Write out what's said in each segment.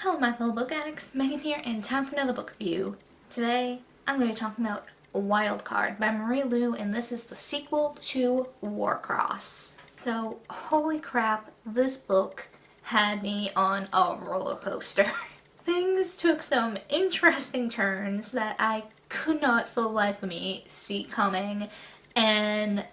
Hello my fellow book addicts, Megan here, and time for another book review. Today, I'm going to be talking about Wildcard by Marie Lu, and this is the sequel to Warcross. So, holy crap, this book had me on a roller coaster. Things took some interesting turns that I could not for the life of me see coming, and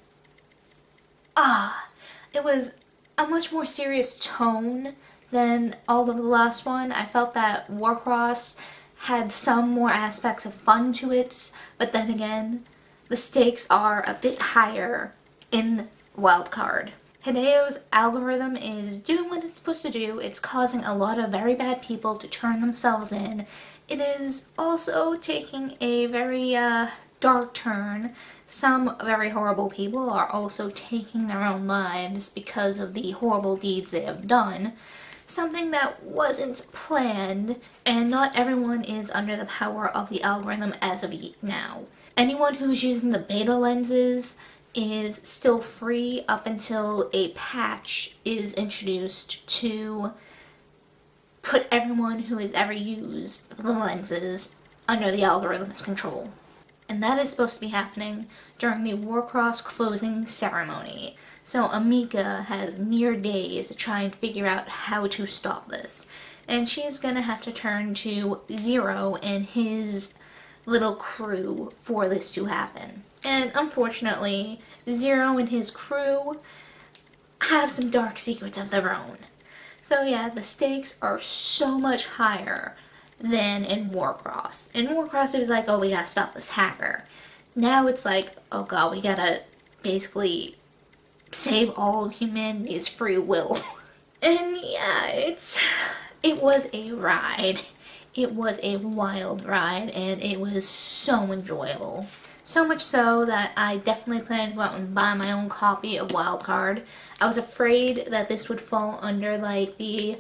it was a much more serious tone than all of the last one. I felt that Warcross had some more aspects of fun to it, but then again, the stakes are a bit higher in Wildcard. Hideo's algorithm is doing what it's supposed to do. It's causing a lot of very bad people to turn themselves in. It is also taking a very dark turn. Some very horrible people are also taking their own lives because of the horrible deeds they have done. Something that wasn't planned, and not everyone is under the power of the algorithm as of now. Anyone who's using the beta lenses is still free up until a patch is introduced to put everyone who has ever used the lenses under the algorithm's control. And that is supposed to be happening during the Warcross closing ceremony. So Amika has mere days to try and figure out how to stop this. And she's gonna have to turn to Zero and his little crew for this to happen. And unfortunately, Zero and his crew have some dark secrets of their own. So yeah, the stakes are so much higher than in Warcross. In Warcross it was like, oh, we gotta stop this hacker. Now it's like, oh god, we gotta basically save all of humanity's free will. And yeah, it was a ride. It was a wild ride, and it was so enjoyable. So much so that I definitely plan to go out and buy my own copy of Wildcard. I was afraid that this would fall under like the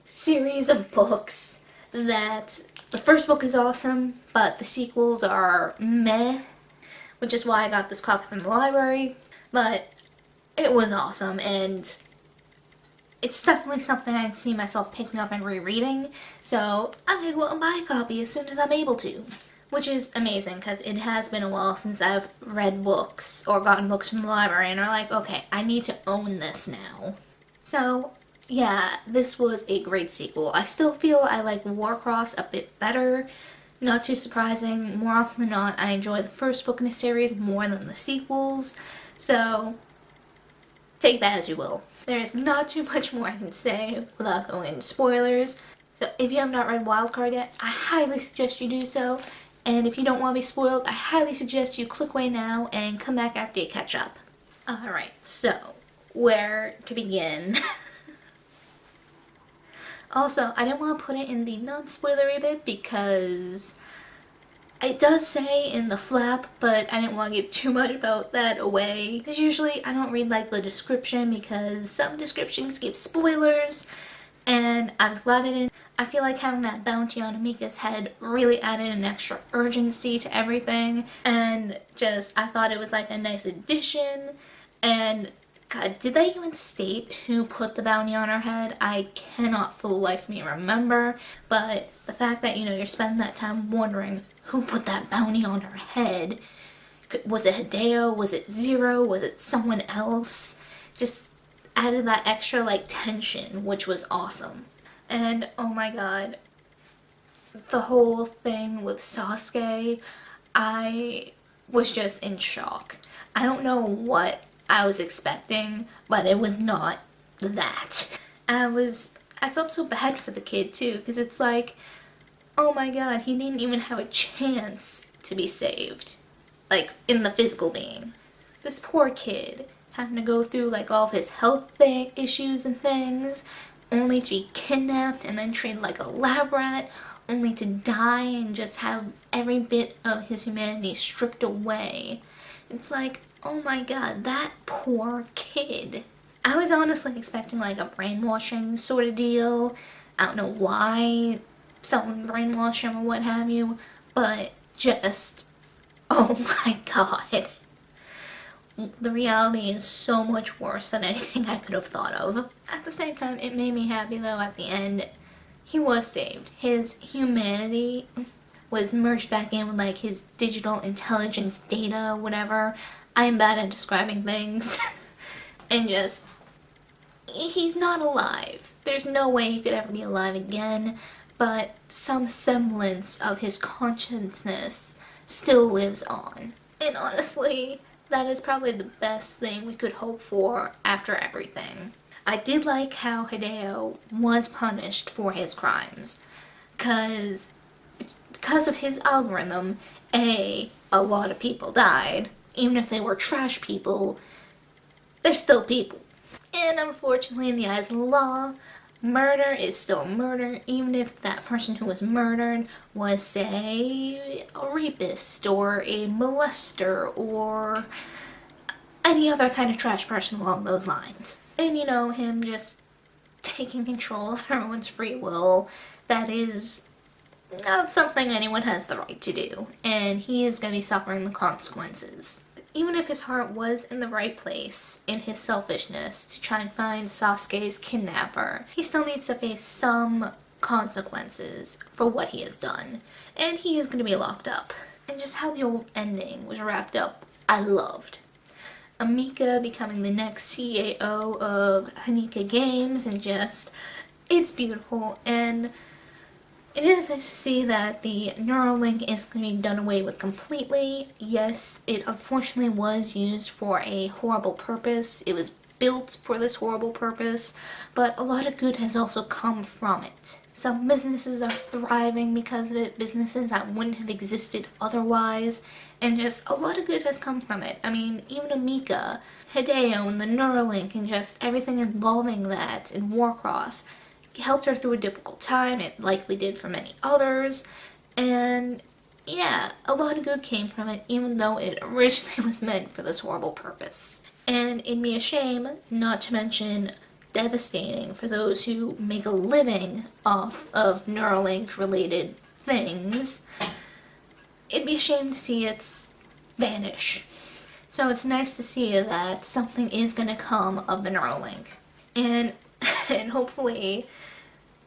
series of books that the first book is awesome, but the sequels are meh, which is why I got this copy from the library. But it was awesome, and it's definitely something I can see myself picking up and rereading, so I'm gonna go out and buy a copy as soon as I'm able to. Which is amazing, because it has been a while since I've read books or gotten books from the library and are like, okay, I need to own this now. So yeah, this was a great sequel. I still feel I like Warcross a bit better. Not too surprising. More often than not, I enjoy the first book in the series more than the sequels. So take that as you will. There is not too much more I can say without going into spoilers. So if you have not read Wildcard yet, I highly suggest you do so. And if you don't want to be spoiled, I highly suggest you click away now and come back after you catch up. Alright, so where to begin? Also, I didn't want to put it in the non-spoilery bit because it does say in the flap, but I didn't want to give too much about that away. Because usually I don't read like the description because some descriptions give spoilers, and I was glad I didn't. I feel like having that bounty on Amika's head really added an extra urgency to everything, and just I thought it was like a nice addition. And god, did they even state who put the bounty on her head? I cannot for the life of me remember, but the fact that, you know, you're spending that time wondering who put that bounty on her head. Was it Hideo? Was it Zero? Was it someone else? Just added that extra like tension, which was awesome. And oh my god, the whole thing with Sasuke, I was just in shock. I don't know what I was expecting, but it was not that. I felt so bad for the kid too, because it's like, oh my god, he didn't even have a chance to be saved. Like, in the physical being. This poor kid having to go through like all of his health issues and things, only to be kidnapped and then treated like a lab rat, only to die and just have every bit of his humanity stripped away. It's like, oh my god, that poor kid. I was honestly expecting like a brainwashing sort of deal. I don't know why someone brainwashed him or what have you, but just, oh my god. The reality is so much worse than anything I could have thought of. At the same time, it made me happy though at the end he was saved. His humanity was merged back in with like his digital intelligence data, whatever. I am bad at describing things. And just, he's not alive. There's no way he could ever be alive again, but some semblance of his consciousness still lives on. And honestly, that is probably the best thing we could hope for after everything. I did like how Hideo was punished for his crimes, because of his algorithm, a lot of people died. Even if they were trash people, they're still people. And unfortunately, in the eyes of the law, murder is still murder, even if that person who was murdered was, say, a rapist or a molester or any other kind of trash person along those lines. And you know, him just taking control of everyone's free will, that is not something anyone has the right to do, and he is going to be suffering the consequences. Even if his heart was in the right place, in his selfishness, to try and find Sasuke's kidnapper, he still needs to face some consequences for what he has done, and he is going to be locked up. And just how the old ending was wrapped up, I loved. Amika becoming the next CEO of Hanika Games, and just, it's beautiful, and it is nice to see that the Neuralink is going to be done away with completely. Yes, it unfortunately was used for a horrible purpose. It was built for this horrible purpose, but a lot of good has also come from it. Some businesses are thriving because of it, businesses that wouldn't have existed otherwise, and just a lot of good has come from it. I mean, even Amika, Hideo, and the Neuralink, and just everything involving that in Warcross helped her through a difficult time. It likely did for many others, and yeah, a lot of good came from it, even though it originally was meant for this horrible purpose. And it'd be a shame, not to mention devastating for those who make a living off of Neuralink related things, it'd be a shame to see it vanish. So it's nice to see that something is going to come of the Neuralink, and hopefully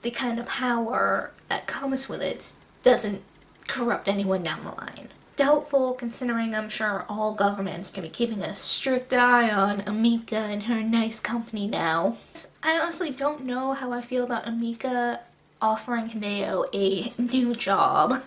the kind of power that comes with it doesn't corrupt anyone down the line. Doubtful, considering I'm sure all governments can be keeping a strict eye on Amika and her nice company now. I honestly don't know how I feel about Amika offering Hideo a new job,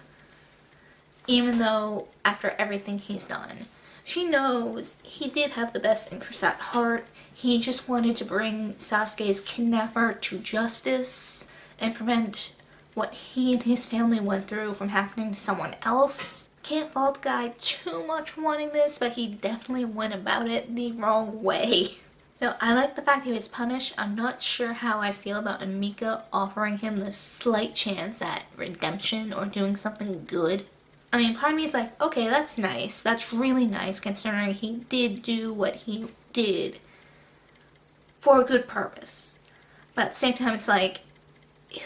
even though after everything he's done. She knows he did have the best interest at heart. He just wanted to bring Sasuke's kidnapper to justice and prevent what he and his family went through from happening to someone else. Can't fault the guy too much for wanting this, but he definitely went about it the wrong way. So I like the fact he was punished. I'm not sure how I feel about Amika offering him the slight chance at redemption or doing something good. I mean, part of me is like, okay, that's nice. That's really nice, considering he did do what he did for a good purpose. But at the same time, it's like,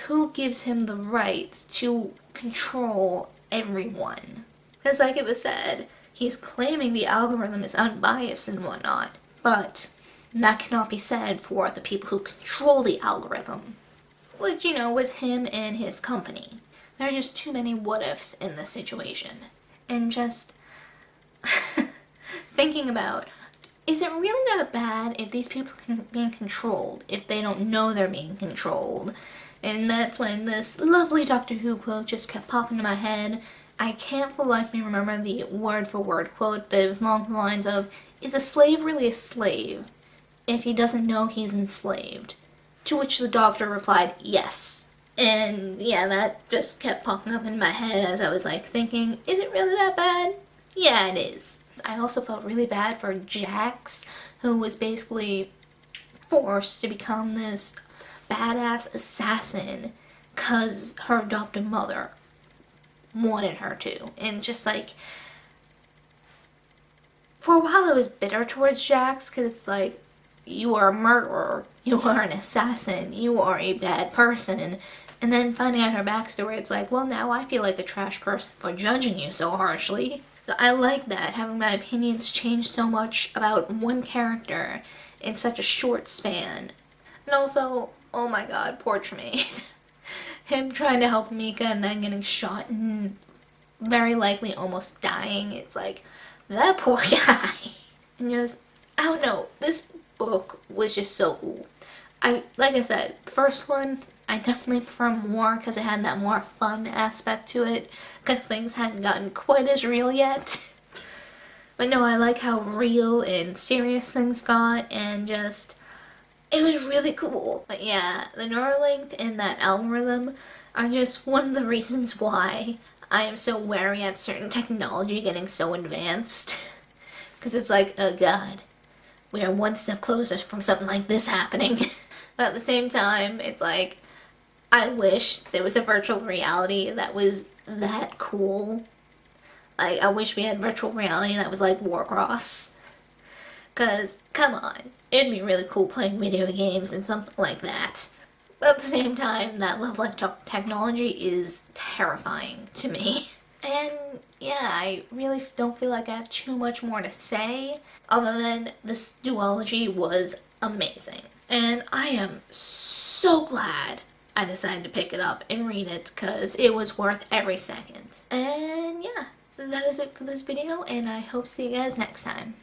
who gives him the right to control everyone? Because like it was said, he's claiming the algorithm is unbiased and whatnot, but that cannot be said for the people who control the algorithm, which, you know, was him and his company. There are just too many what-ifs in this situation. And just thinking about, is it really that bad if these people are being controlled, if they don't know they're being controlled? And that's when this lovely Doctor Who quote just kept popping in my head. I can't for the life of me remember the word-for-word quote, but it was along the lines of, is a slave really a slave if he doesn't know he's enslaved? To which the Doctor replied, yes. And yeah, that just kept popping up in my head as I was like thinking, is it really that bad? Yeah, it is. I also felt really bad for Jax, who was basically forced to become this badass assassin because her adopted mother wanted her to. And just like, for a while I was bitter towards Jax, because it's like, you are a murderer, you are an assassin, you are a bad person. And then finding out her backstory, it's like, well, now I feel like a trash person for judging you so harshly. So I like that, having my opinions change so much about one character in such a short span. And also, oh my god, poor Tremaine. him trying to help Mika and then getting shot and very likely almost dying. It's like, that poor guy. And just, I don't know, this book was just so cool. Like I said, the first one, I definitely prefer more because it had that more fun aspect to it, because things hadn't gotten quite as real yet. But no, I like how real and serious things got, and just, it was really cool. But yeah, the Neuralink and that algorithm are just one of the reasons why I am so wary at certain technology getting so advanced. Because it's like, oh god, we are one step closer from something like this happening. But at the same time, it's like, I wish there was a virtual reality that was that cool. Like, I wish we had virtual reality that was like Warcross. Because, come on, it'd be really cool playing video games and something like that. But at the same time, that level of technology is terrifying to me. And yeah, I really don't feel like I have too much more to say, other than this duology was amazing. And I am so glad I decided to pick it up and read it, because it was worth every second. And yeah, that is it for this video, and I hope to see you guys next time.